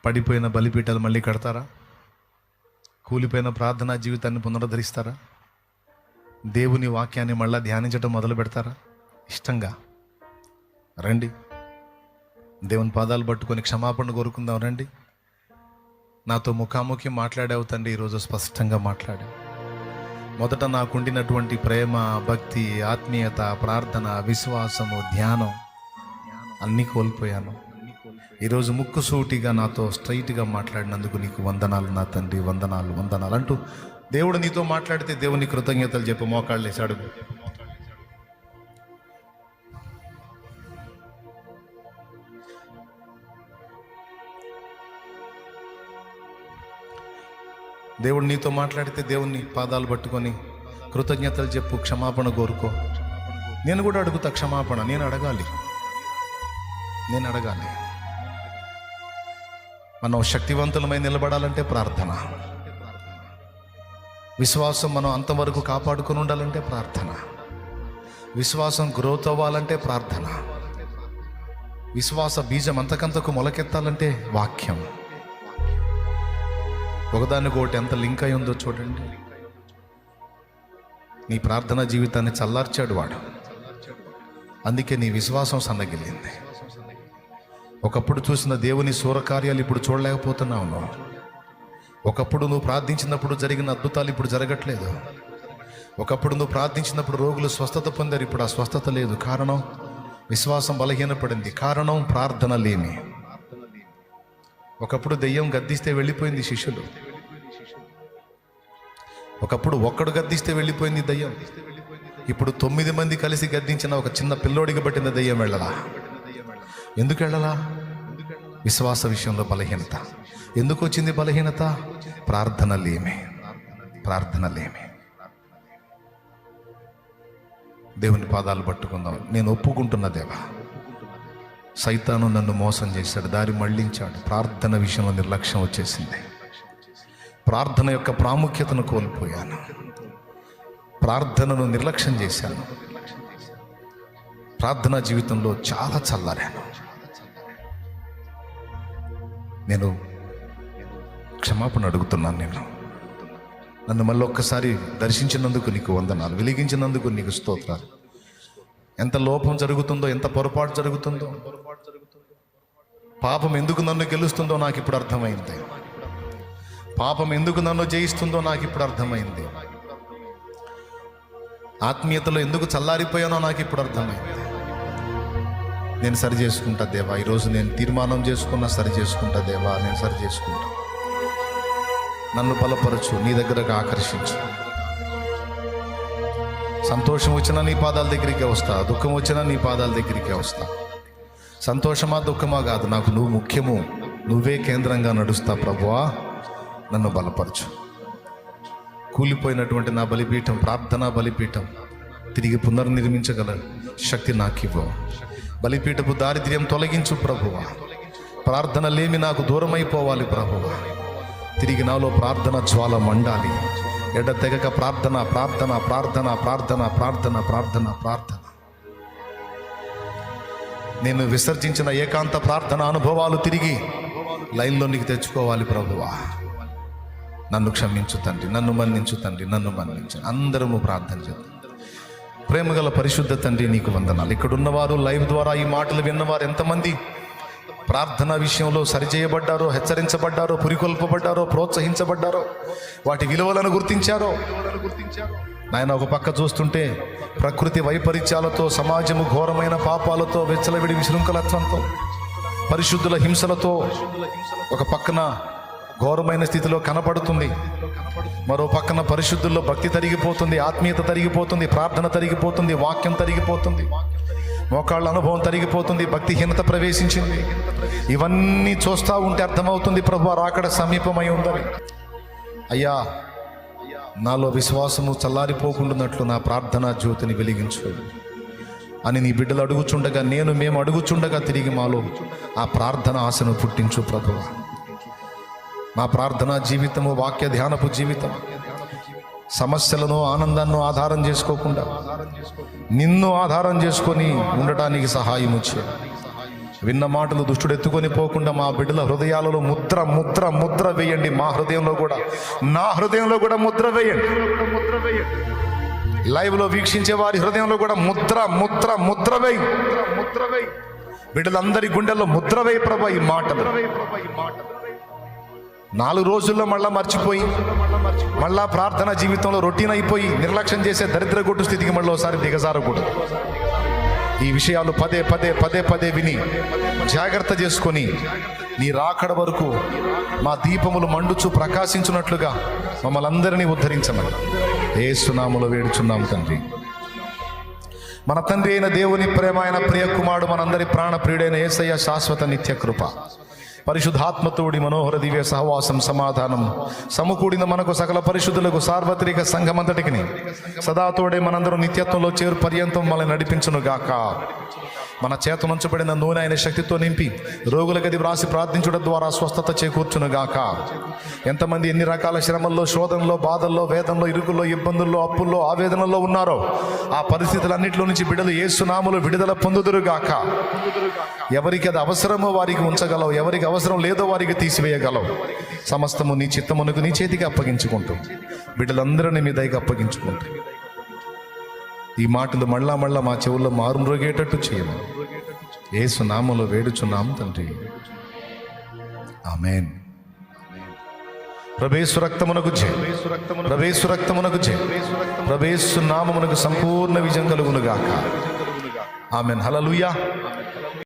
పడిపోయిన బలిపీఠాలు మళ్ళీ కడతారా? కూలిపోయిన ప్రార్థనా జీవితాన్ని పునరుద్ధరిస్తారా? దేవుని వాక్యాన్ని మళ్ళీ ధ్యానించడం మొదలు పెడతారా? ఇష్టంగా రండి, దేవుని పాదాలు పట్టుకొని క్షమాపణ కోరుకుందాం. రండి, నాతో ముఖాముఖి మాట్లాడావు తండ్రి. ఈరోజు స్పష్టంగా మాట్లాడావు. మొదట నాకుండినటువంటి ప్రేమ, భక్తి, ఆత్మీయత, ప్రార్థన, విశ్వాసము, ధ్యానం అన్నీ కోల్పోయాను. ఈరోజు ముక్కుసూటిగా నాతో స్ట్రైట్గా మాట్లాడినందుకు నీకు వందనాలు నా తండ్రి, వందనాలు వందనాలు అంటూ దేవుడు నీతో మాట్లాడితే దేవుని కృతజ్ఞతలు చెప్పు. మోకాళ్ళు వేసి అడుగు. దేవుడు నీతో మాట్లాడితే దేవుని పాదాలు పట్టుకొని కృతజ్ఞతలు చెప్పు, క్షమాపణ కోరుకో. నేను కూడా అడుగుతా క్షమాపణ. నేను అడగాలి. మనం శక్తివంతులమై నిలబడాలంటే ప్రార్థన. విశ్వాసం మనం అంతవరకు కాపాడుకుని ఉండాలంటే ప్రార్థన. విశ్వాసం గ్రోత్ అవ్వాలంటే ప్రార్థన. విశ్వాస బీజం అంతకంతకు మొలకెత్తాలంటే వాక్యం. ఒకదానికొకటి ఎంత లింక్ అయి ఉందో చూడండి. నీ ప్రార్థనా జీవితాన్ని చల్లార్చాడు వాడు. అందుకే నీ విశ్వాసం సన్నగిల్లింది. ఒకప్పుడు చూసిన దేవుని సూరకార్యాలు ఇప్పుడు చూడలేకపోతున్నావు. ఒకప్పుడు నువ్వు ప్రార్థించినప్పుడు జరిగిన అద్భుతాలు ఇప్పుడు జరగట్లేదు. ఒకప్పుడు నువ్వు ప్రార్థించినప్పుడు రోగులు స్వస్థత పొందారు, ఇప్పుడు ఆ స్వస్థత లేదు. కారణం విశ్వాసం బలహీనపడింది. కారణం ప్రార్థన లేమి. ఒకప్పుడు దెయ్యం గద్దిస్తే వెళ్ళిపోయింది శిష్యులు. ఒకప్పుడు ఒక్కడు గద్దిస్తే వెళ్ళిపోయింది దెయ్యం. ఇప్పుడు 9 మంది కలిసి గద్దించిన ఒక చిన్న పిల్లోడికి పట్టిన దెయ్యం వెళ్ళలా. ఎందుకు వెళ్ళలా? విశ్వాస విషయంలో బలహీనత. ఎందుకు వచ్చింది బలహీనత? ప్రార్థన లేమి. దేవుని పాదాలు పట్టుకుందాం. నేను ఒప్పుకుంటున్న దేవా, సైతాను నన్ను మోసం చేశాడు, దారి మళ్లించాడు. ప్రార్థన విషయంలో నిర్లక్ష్యం వచ్చేసింది. ప్రార్థన యొక్క ప్రాముఖ్యతను కోల్పోయాను. ప్రార్థనను నిర్లక్ష్యం చేశాను. ప్రార్థనా జీవితంలో చాలా చల్లారాను. నేను క్షమాపణ అడుగుతున్నాను. నన్ను మళ్ళీ ఒక్కసారి దర్శించినందుకు నీకు వందనాలు, వెలిగించినందుకు నీకు స్తోత్రాలు. ఎంత లోపం జరుగుతుందో, ఎంత పొరపాటు జరుగుతుందో, పాపం ఎందుకు నన్ను గెలుస్తుందో నాకు ఇప్పుడు అర్థమైంది. పాపం ఎందుకు నన్ను జయిస్తుందో నాకు ఇప్పుడు అర్థమైంది. ఆత్మీయతలో ఎందుకు చల్లారిపోయానో నాకు ఇప్పుడు అర్థమైంది. నేను సరి చేసుకుంటా దేవా. ఈరోజు నేను తీర్మానం చేసుకున్నా, సరి చేసుకుంటా దేవా. నేను సరి చేసుకుంటా. నన్ను బలపరచు, నీ దగ్గరకు ఆకర్షించు. సంతోషం వచ్చినా నీ పాదాల దగ్గరికే వస్తా, దుఃఖం వచ్చినా నీ పాదాల దగ్గరికే వస్తా. సంతోషమా దుఃఖమా కాదు, నాకు నువ్వు ముఖ్యము. నువ్వే కేంద్రంగా నడుస్తా ప్రభువా. నన్ను బలపరచు. కూలిపోయినటువంటి నా బలిపీఠం, ప్రార్థనా బలిపీఠం తిరిగి పునర్నిర్మించగల శక్తి నాకివ్వు. బలిపీఠపు దారిద్ర్యం తొలగించు ప్రభువా. ప్రార్థన లేమి నాకు దూరమైపోవాలి ప్రభువా. తిరిగి నాలో ప్రార్థన జ్వాల మండాలి. ఎడతెగక ప్రార్థన ప్రార్థన ప్రార్థన ప్రార్థన ప్రార్థన ప్రార్థన ప్రార్థన. నేను విసర్జించిన ఏకాంత ప్రార్థన అనుభవాలు తిరిగి లైన్లో నీకు తెచ్చుకోవాలి ప్రభువా. నన్ను క్షమించు తండ్రి, నన్ను మన్నించు తండ్రి, నన్ను మన్నించు. అందరము ప్రార్థన చేద్దాం. ప్రేమగల పరిశుద్ధ తండ్రి నీకు వందనాలు. ఇక్కడ ఉన్నవారు, లైవ్ ద్వారా ఈ మాటలు విన్నవారు ఎంతమంది ప్రార్థన విషయంలో సరిచేయబడ్డారో, హెచ్చరించబడ్డారో, పురికొల్పబడ్డారో, ప్రోత్సహించబడ్డారో, వాటి విలువలను గుర్తించారో నాయన. ఒక పక్క చూస్తుంటే ప్రకృతి వైపరీత్యాలతో, సమాజము ఘోరమైన పాపాలతో, వెచ్చలవిడి విశృంఖలత్వంతో, పరిశుద్ధుల హింసలతో ఒక పక్కన ఘోరమైన స్థితిలో కనపడుతుంది. మరో పక్కన పరిశుద్ధుల్లో భక్తి తరిగిపోతుంది, ఆత్మీయత తరిగిపోతుంది, ప్రార్థన తరిగిపోతుంది, వాక్యం తరిగిపోతుంది, మోకాళ్ళ అనుభవం తరిగిపోతుంది, భక్తిహీనత ప్రవేశించింది. ఇవన్నీ చూస్తూ ఉంటే అర్థమవుతుంది ప్రభు రాకడ సమీపమై ఉందని. అయ్యా, నాలో విశ్వాసము చల్లారిపోకుండానట్లు నా ప్రార్థనా జ్యోతిని వెలిగించు అని నీ బిడ్డలు అడుగుచుండగా, మేము అడుగుచుండగా తిరిగి మాలో ఆ ప్రార్థన ఆశను పుట్టించు ప్రభు. మా ప్రార్థనా జీవితము, వాక్య ధ్యానపు జీవితం సమస్యలను, ఆనందాన్ని ఆధారం చేసుకోకుండా నిన్ను ఆధారం చేసుకొని ఉండటానికి సహాయం వచ్చే విన్న మాటలు దుష్టుడు ఎత్తుకొని పోకుండా మా బిడ్డల హృదయాలలో ముద్ర ముద్ర ముద్ర వేయండి. మా హృదయంలో కూడా, నా హృదయంలో కూడా ముద్ర వేయండి. లైవ్లో వీక్షించే వారి హృదయంలో కూడా ముద్ర ముద్ర ముద్ర వేయి. బిడ్డలందరి గుండెల్లో ముద్ర వేయి ప్రభా. ఈ మాటలు 4 రోజుల్లో మళ్ళా మర్చిపోయి, మళ్ళా ప్రార్థన జీవితంలో రొటీన్ అయిపోయి నిర్లక్ష్యం చేసే దరిద్ర గొట్టు స్థితికి మళ్ళీ ఒకసారి దిగజారకూడదు. ఈ విషయాలు పదే పదే పదే పదే విని జాగ్రత్త చేసుకొని నీ రాకడ వరకు మా దీపములు మండుచు ప్రకాశించున్నట్లుగా మమ్మల్ని అందరినీ ఉద్ధరించమని యేసు నామములో వేడుచున్నాం తండ్రి. మన తండ్రి అయిన దేవుని ప్రేమ, అయిన ప్రియ కుమారుడు, మనందరి ప్రాణ ప్రియుడైన యేసయ్య శాశ్వత నిత్య కృప, పరిశుద్ధాత్మతోడి మనోహర దివ్య సహవాసం, సమాధానం సమకూడిన మనకు సకల పరిశుద్ధులకు సార్వత్రిక సంఘమంతటికి సదాతోడే మనందరం నిత్యత్వంలో చేరు పర్యంతం మనల్ని నడిపించును గాక. మన చేత నుంచబడిన నూనె అయిన శక్తితో నింపి రోగుల గది వ్రాసి ప్రార్థించడం ద్వారా స్వస్థత చేకూర్చును గాక. ఎంతమంది ఎన్ని రకాల శ్రమల్లో, శోధనలో, బాధల్లో, వేదనలో, ఇరుకుల్లో, ఇబ్బందుల్లో, అప్పుల్లో, ఆవేదనలో ఉన్నారో ఆ పరిస్థితులన్నింటిలో నుంచి బిడ్డలు యేసు నామములో విడుదల పొందుదురు గాక. ఎవరికి అది అవసరమో వారికి ఉంచగలవు, ఎవరికి అవసరం లేదో వారికి తీసివేయగలవు. సమస్తము నీ చిత్తమునకు, నీ చేతికి అప్పగించుకుంటూ బిడ్డలందరినీ మీ దయకి అప్పగించుకుంటూ ఈ మాటలు మళ్ళా మళ్ళా మా చెవుల్లో మారుమ్రోగేటట్టు చేయమని యేసు నామములో వేడుచున్నాం తండ్రి. ఆమేన్. ప్రభేసు రక్తమునకు జయ, ప్రభేసు రక్తమునకు జయ, ప్రభేసు నామమునకు సంపూర్ణ విజయం కలుగును గాక. ఆమేన్. హల్లెలూయా.